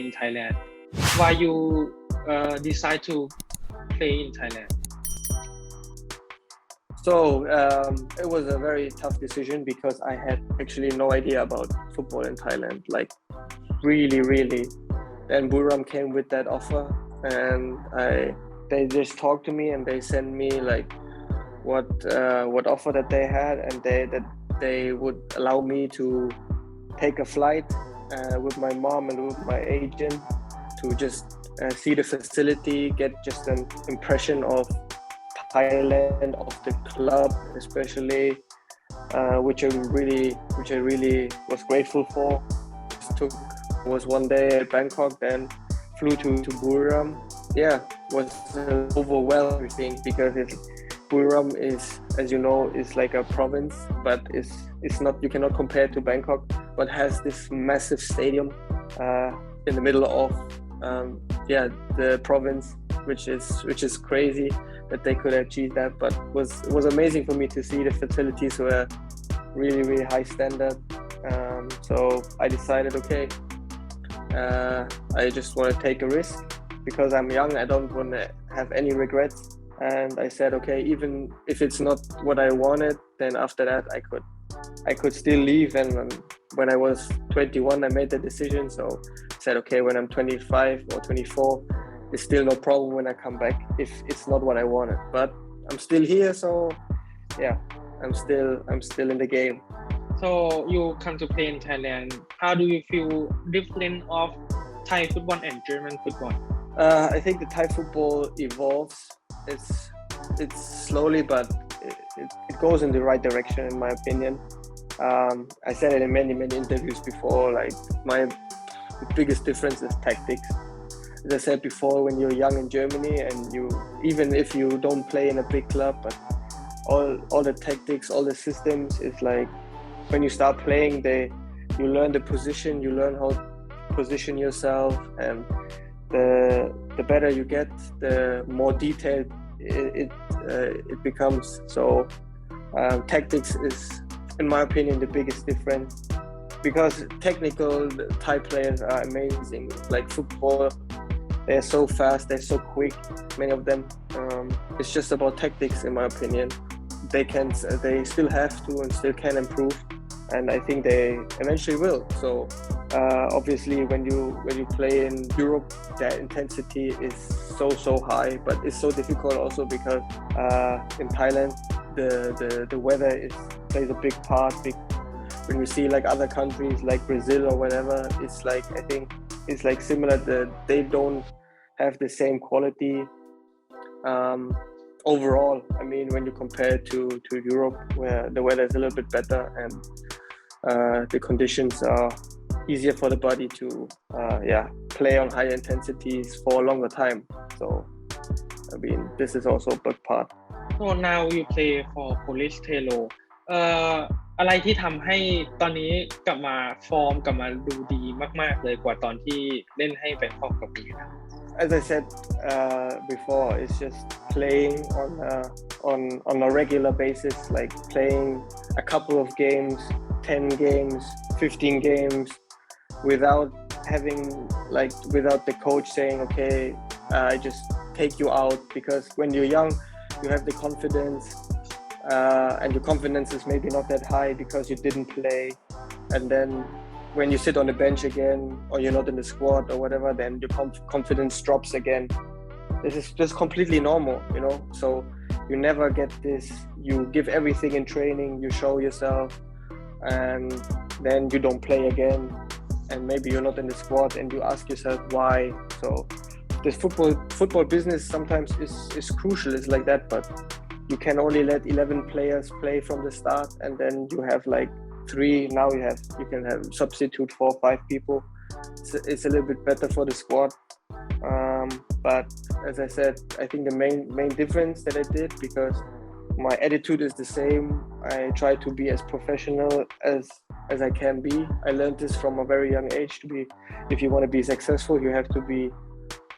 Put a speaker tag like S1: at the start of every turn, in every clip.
S1: in Thailand. Why you decide to play in Thailand?
S2: So it was a very tough decision because I had actually no idea about football in Thailand, like really. Then Buram came with that offer, and they just talked to me and they sent me like what offer that they had, and that they would allow me to take a flight with my mom and with my agent to just see the facility, get just an impression of Thailand, of the club especially, which I really was grateful for. Was one day at Bangkok, then flew to Buriram. Yeah, was overwhelming thing because Buriram is, as you know, is like a province, but it's not, you cannot compare it to Bangkok, but has this massive stadium in the middle of the province, which is crazy that they could achieve that. But it was amazing for me to see the facilities were really high standard. So I decided, okay, I just want to take a risk because I'm young. I don't want to have any regrets. And I said, okay, even if it's not what I wanted, then after that I could still leave. And when I was 21, I made the decision. So I said, okay, when I'm 25 or 24, it's still no problem when I come back if it's not what I wanted. But I'm still here, so yeah, I'm still in the game.
S1: So you come to play in Thailand. How do you feel different of Thai football and German football?
S2: I think the Thai football evolves. It's slowly, but it goes in the right direction, in my opinion. I said it in many interviews before. Like the biggest difference is tactics. As I said before, when you're young in Germany and even if you don't play in a big club, but all the tactics, all the systems is like when you start playing, you learn the position, you learn how to position yourself, and the better you get, the more detailed it becomes. So tactics is, in my opinion, the biggest difference, because technical Thai players are amazing. Like football, they're so fast, they're so quick, many of them. It's just about tactics, in my opinion. They still have to and still can improve, and I think they eventually will. So obviously when you play in Europe, that intensity is so high, but it's so difficult also because in Thailand the weather plays a big part. When we see like other countries like Brazil or whatever, it's like, I think it's like similar that they don't have the same quality overall. I mean, when you compare to Europe, where the weather is a little bit better and the conditions are easier for the body to play on higher intensities for a longer time. So I mean, this is also a big part.
S1: So now you play for Polish Elo. อะไรที่ทำให้ตอนนี้กลับมาฟอร์มกลับมาดูดีมากๆเลยกว่าตอนที่เล่นให้แบงคอกกับปีนะ
S2: As I said before, it's just playing on a regular basis, like playing a couple of games, 10 games, 15 games, without the coach saying, okay, I just take you out, because when you're young, you have the confidence, and your confidence is maybe not that high because you didn't play, and then when you sit on the bench again or you're not in the squad or whatever, then your confidence drops again. This is just completely normal, you know. So you never get this, you give everything in training, you show yourself, and then you don't play again, and maybe you're not in the squad and you ask yourself why. So this football business sometimes is crucial, it's like that, but you can only let 11 players play from the start, and then you have like 3, now you can have substitute 4 or 5 people. It's a little bit better for the squad, but as I said, I think the main difference that I did, because my attitude is the same. I try to be as professional as I can be. I learned this from a very young age if you want to be successful, you have to be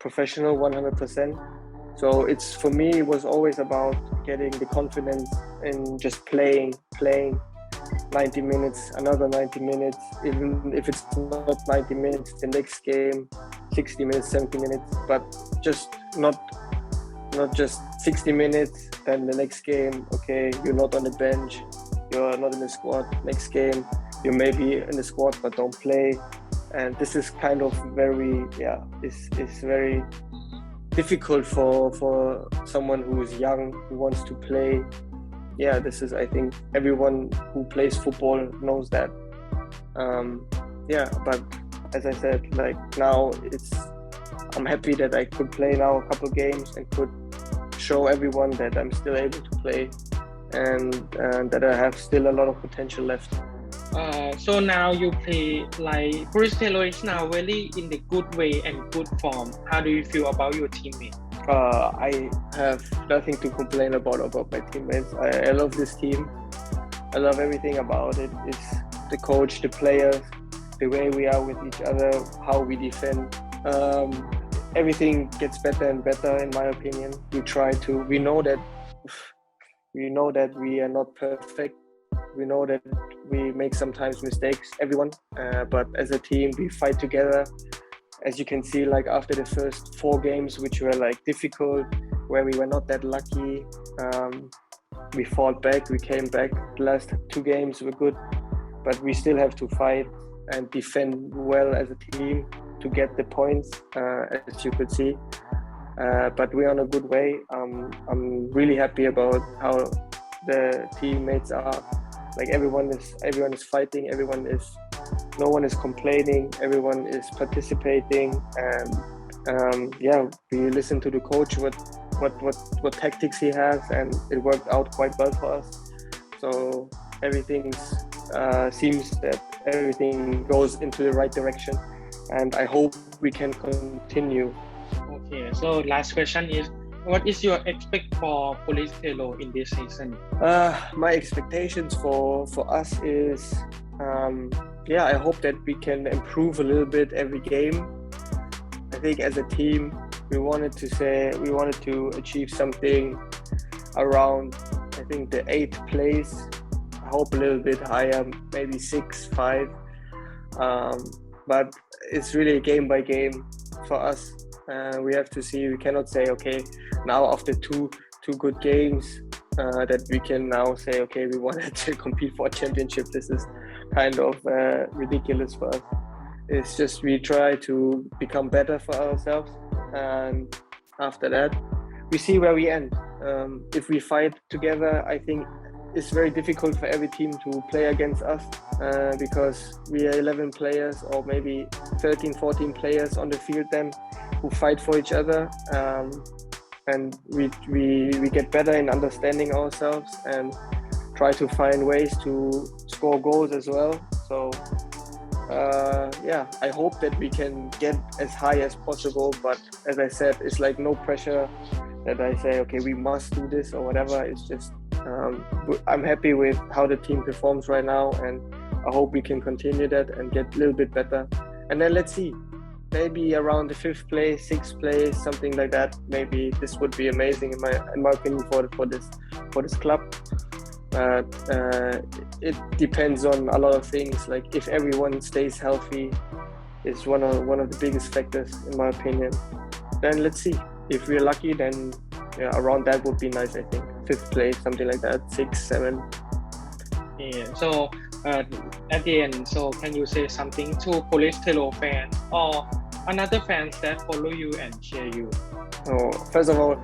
S2: professional 100%. So for me, it was always about getting the confidence in just playing 90 minutes, another 90 minutes, even if it's not 90 minutes, the next game, 60 minutes, 70 minutes, but just not just 60 minutes, then the next game, okay, you're not on the bench, you're not in the squad. Next game, you may be in the squad but don't play. And this is kind of very, it's very difficult for someone who is young, who wants to play. Yeah, this is, I think, everyone who plays football knows that. But as I said, like now I'm happy that I could play now a couple games and could show everyone that I'm still able to play and that I have still a lot of potential left.
S1: So now you play like Police Telo is now really in the good way and good form. How do you feel about your teammates?
S2: I have nothing to complain about my teammates. I love this team. I love everything about it. It's the coach, the players, the way we are with each other, how we defend. Everything gets better and better in my opinion. We know that we are not perfect. We know that we make sometimes mistakes, everyone, but as a team we fight together. As you can see, like after the first 4 games, which were like difficult, where we were not that lucky, we fought back, we came back. The last 2 games were good, but we still have to fight and defend well as a team to get the points, as you could see. But we're on a good way. I'm really happy about how the teammates are. Like everyone is fighting. No one is complaining. Everyone is participating, and we listen to the coach what tactics he has, and it worked out quite well for us. So everything seems that everything goes into the right direction, and I hope we can continue.
S1: Okay, so last question is, what is your expect for Police Telo in this season?
S2: My expectations for us is, I hope that we can improve a little bit every game. I think as a team, we wanted to achieve something around, I think, the 8th place. I hope a little bit higher, maybe 6, 5. But it's really game by game for us. We have to see. We cannot say, okay, now after two good games, that we can now say, okay, we wanted to compete for a championship. This is kind of ridiculous for us. It's just we try to become better for ourselves, and after that, we see where we end. If we fight together, I think it's very difficult for every team to play against us, because we are 11 players or maybe 13, 14 players on the field then who fight for each other, and we get better in understanding ourselves and try to find ways to score goals as well. So I hope that we can get as high as possible, but as I said, it's like no pressure that I say, okay, we must do this or whatever. It's just I'm happy with how the team performs right now, and I hope we can continue that and get a little bit better. And then let's see, maybe around the 5th place, 6th place, something like that. Maybe this would be amazing in my opinion for this club. It depends on a lot of things. Like if everyone stays healthy, is one of the biggest factors in my opinion. Then let's see. If we're lucky, then around that would be nice. I think 5th place, something like that, 6, 7.
S1: Yeah. So at the end, so can you say something to Police Telo fans or another fans that follow you and cheer you?
S2: Oh, first of all,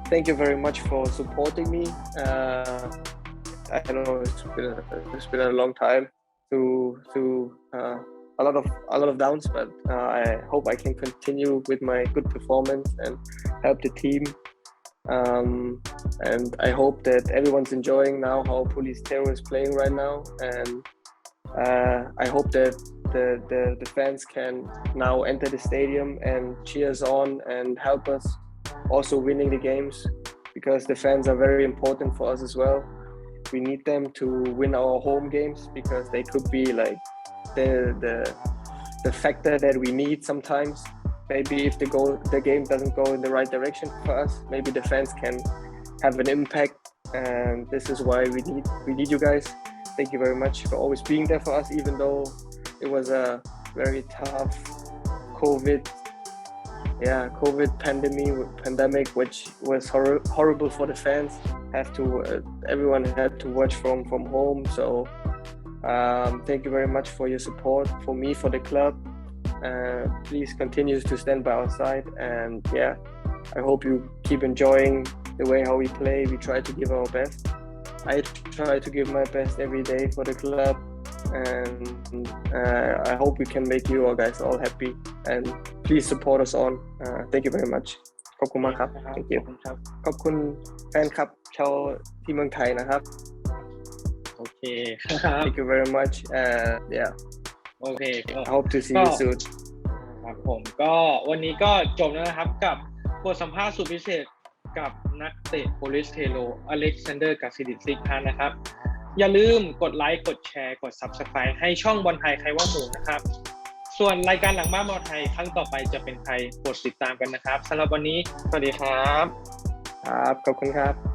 S2: thank you very much for supporting me. I know it's been a long time through a lot of downs, but I hope I can continue with my good performance and help the team. And I hope that everyone's enjoying now how Police Telo is playing right now, and I hope that the fans can now enter the stadium and cheer us on and help us also winning the games, because the fans are very important for us as well. We need them to win our home games, because they could be like the factor that we need sometimes. Maybe if the game doesn't go in the right direction for us, maybe the fans can have an impact, and this is why we need you guys. Thank you very much for always being there for us, even though it was a very tough COVID COVID pandemic, which was horrible for the fans. Everyone had to watch from home. So thank you very much for your support for me, for the club. Please continue to stand by our side, and I hope you keep enjoying the way how we play. We try to give our best. I try to give my best every day for the club, and I hope we can make you all guys all happy. And please support us on. Thank you very much. ขอบคุณมากครับ Thank you. ขอบคุณแฟนคลับชาวที่เมืองไทยนะครับ
S1: โอเคครับ
S2: Thank you very much.
S1: โอเค
S2: I hope to see you soon.
S1: ครับผมก็วันนี้ก็จบแล้วนะครับกับบทสัมภาษณ์สุดพิเศษกับนักเตะโปลิสเทโรอเล็กซานเดอร์กาซิดิตซิกฮาร์ทนะครับอย่าลืมกดไลค์กดแชร์กด Subscribe ให้ช่องบอลไทยใครว่าหมูนะครับส่วนรายการหลังบ้านบอลไทยครั้งต่อไปจะเป็นใครกดติดตามกันนะครับสำหรับวันนี้สวัสดีครับ
S2: ครับขอบคุณครับ